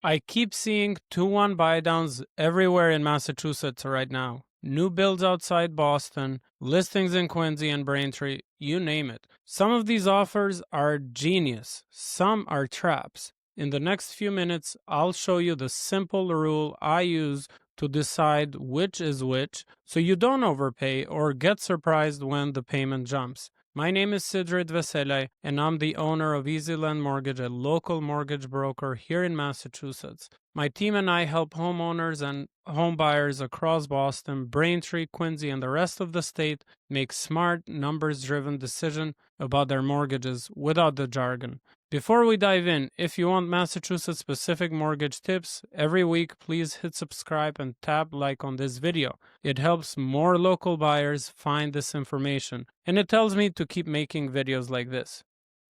I keep seeing 2-1 buydowns everywhere in Massachusetts right now. New builds outside Boston, listings in Quincy and Braintree, you name it. Some of these offers are genius, some are traps. In the next few minutes, I'll show you the simple rule I use to decide which is which so you don't overpay or get surprised when the payment jumps. My name is Sidrit Veselaj, and I'm the owner of EasyLend Mortgage, a local mortgage broker here in Massachusetts. My team and I help homeowners and home buyers across Boston, Braintree, Quincy, and the rest of the state make smart, numbers-driven decisions about their mortgages without the jargon. Before we dive in, if you want Massachusetts-specific mortgage tips, every week please hit subscribe and tap like on this video. It helps more local buyers find this information, and it tells me to keep making videos like this.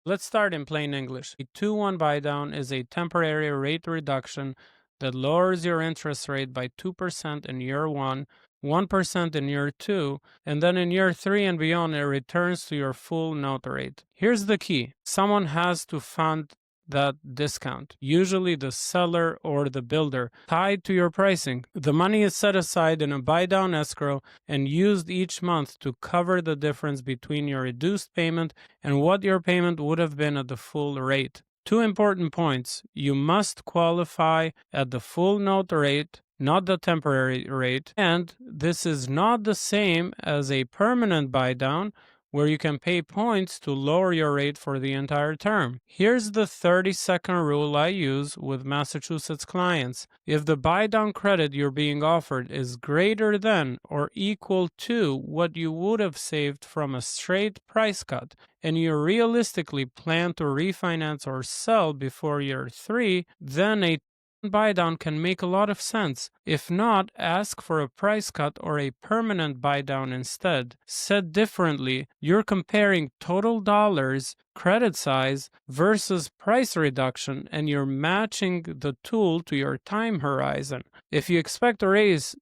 Let's start in plain English. A 2-1 buydown is a temporary rate reduction that lowers your interest rate by 2% in year 1, 1% in year 2, and then in year 3 and beyond it returns to your full note rate. Here's the key. Someone has to fund that discount, usually the seller or the builder, tied to your pricing. The money is set aside in a buydown escrow and used each month to cover the difference between your reduced payment and what your payment would have been at the full rate. Two important points. You must qualify at the full note rate, not the temporary rate, and this is not the same as a permanent buydown where you can pay points to lower your rate for the entire term. Here's the 30-second rule I use with Massachusetts clients. If the buydown credit you're being offered is greater than or equal to what you would have saved from a straight price cut, and you realistically plan to refinance or sell before year 3, then a buydown can make a lot of sense. If not, ask for a price cut or a permanent buydown instead. Said differently, you're comparing total dollars, credit size versus price reduction, and you're matching the tool to your time horizon. If you expect rates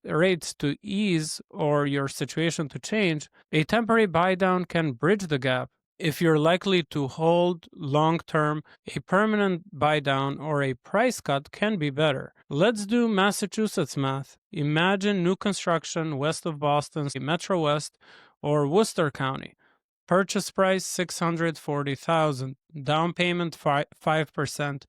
to ease or your situation to change, a temporary buydown can bridge the gap. If you're likely to hold long-term, a permanent buydown or a price cut can be better. Let's do Massachusetts math. Imagine new construction west of Boston, Metro West, or Worcester County. Purchase price $640,000. Down payment 5%.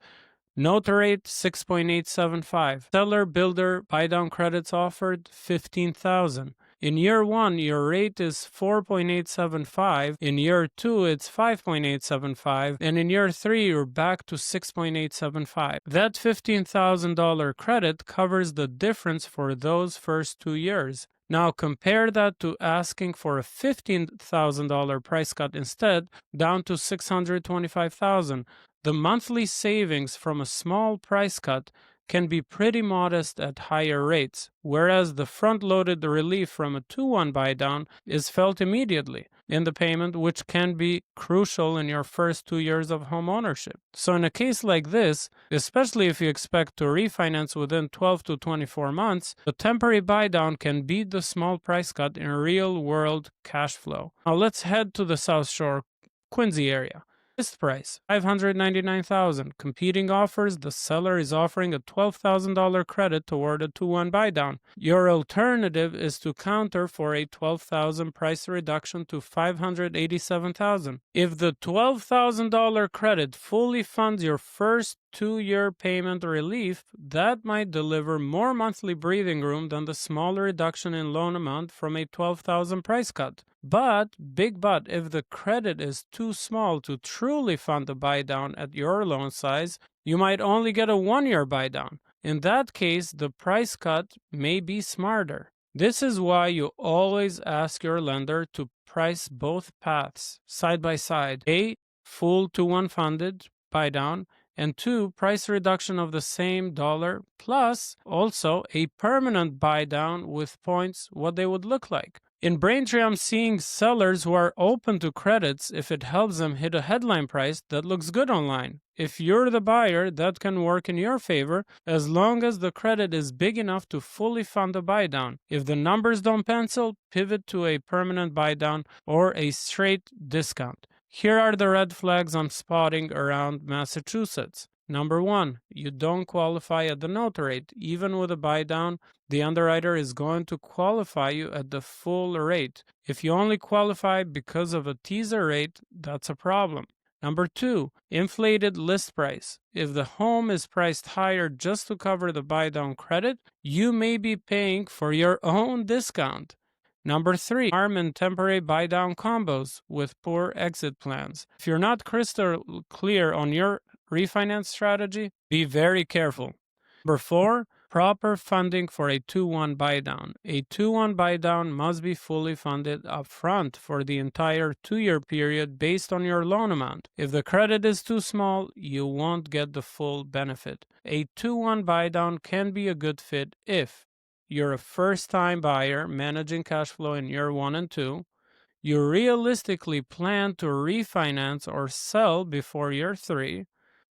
Note rate 6.875. Seller builder buydown credits offered $15,000. In year 1, your rate is 4.875. In year 2, it's 5.875. And in year 3, you're back to 6.875. That $15,000 credit covers the difference for those first 2 years. Now compare that to asking for a $15,000 price cut instead, down to $625,000. The monthly savings from a small price cut can be pretty modest at higher rates, whereas the front-loaded relief from a 2-1 buydown is felt immediately in the payment, which can be crucial in your first 2 years of home ownership. So in a case like this, especially if you expect to refinance within 12 to 24 months, the temporary buydown can beat the small price cut in real-world cash flow. Now let's head to the South Shore, Quincy area. List price $599,000. Competing offers, the seller is offering a $12,000 credit toward a 2-1 buydown. Your alternative is to counter for a $12,000 price reduction to $587,000. If the $12,000 credit fully funds your first 2-year payment relief, that might deliver more monthly breathing room than the small reduction in loan amount from a $12,000 price cut. But, big but, if the credit is too small to truly fund the buydown at your loan size, you might only get a 1-year buydown. In that case, the price cut may be smarter. This is why you always ask your lender to price both paths side by side. A, full 2-1 funded buydown, and 2, price reduction of the same dollar, plus also a permanent buydown with points, what they would look like. In Braintree, I'm seeing sellers who are open to credits if it helps them hit a headline price that looks good online. If you're the buyer, that can work in your favor as long as the credit is big enough to fully fund the buydown. If the numbers don't pencil, pivot to a permanent buydown or a straight discount. Here are the red flags I'm spotting around Massachusetts. Number one, you don't qualify at the note rate. Even with a buy down, the underwriter is going to qualify you at the full rate. If you only qualify because of a teaser rate, that's a problem. Number two, inflated list price. If the home is priced higher just to cover the buy down credit, you may be paying for your own discount. Number three, arm and temporary buy down combos with poor exit plans. If you're not crystal clear on your refinance strategy, be very careful. Number four, proper funding for a 2-1 buy down. A 2-1 buy down must be fully funded upfront for the entire 2-year period based on your loan amount. If the credit is too small, you won't get the full benefit. A 2-1 buy down can be a good fit if you're a first-time buyer managing cash flow in year 1 and 2, you realistically plan to refinance or sell before year 3,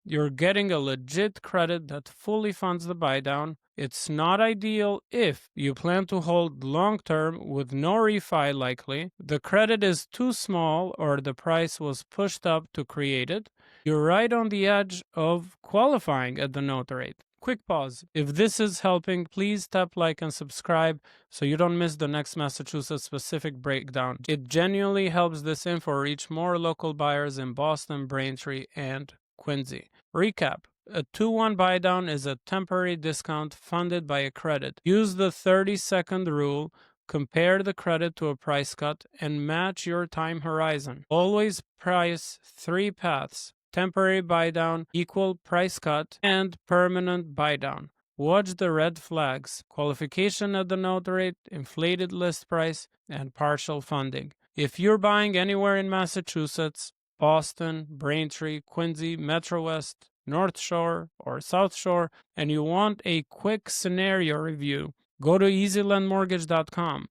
you're getting a legit credit that fully funds the buydown. It's not ideal if you plan to hold long term with no refi likely, the credit is too small or the price was pushed up to create it, you're right on the edge of qualifying at the note rate. Quick pause. If this is helping, please tap like and subscribe so you don't miss the next Massachusetts specific breakdown. It genuinely helps this info reach more local buyers in Boston, Braintree, and Quincy. Recap. A 2-1 buydown is a temporary discount funded by a credit. Use the 30-second rule, compare the credit to a price cut, and match your time horizon. Always price 3 paths: temporary buydown, equal price cut, and permanent buydown. Watch the red flags: qualification at the note rate, inflated list price, and partial funding. If you're buying anywhere in Massachusetts, Boston, Braintree, Quincy, Metro West, North Shore, or South Shore, and you want a quick scenario review, go to easylendmortgage.com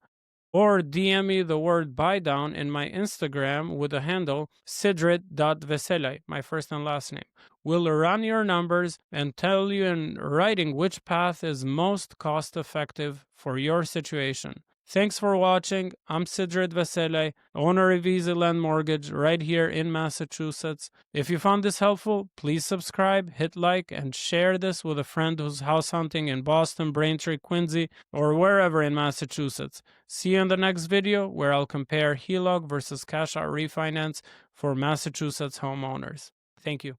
or DM me the word buy down in my Instagram with the handle sidrit.veselaj, my first and last name. We'll run your numbers and tell you in writing which path is most cost effective for your situation. Thanks for watching. I'm Sidrit Veselaj, owner of Easy Lend Mortgage right here in Massachusetts. If you found this helpful, please subscribe, hit like, and share this with a friend who's house hunting in Boston, Braintree, Quincy, or wherever in Massachusetts. See you in the next video where I'll compare HELOC versus cash out refinance for Massachusetts homeowners. Thank you.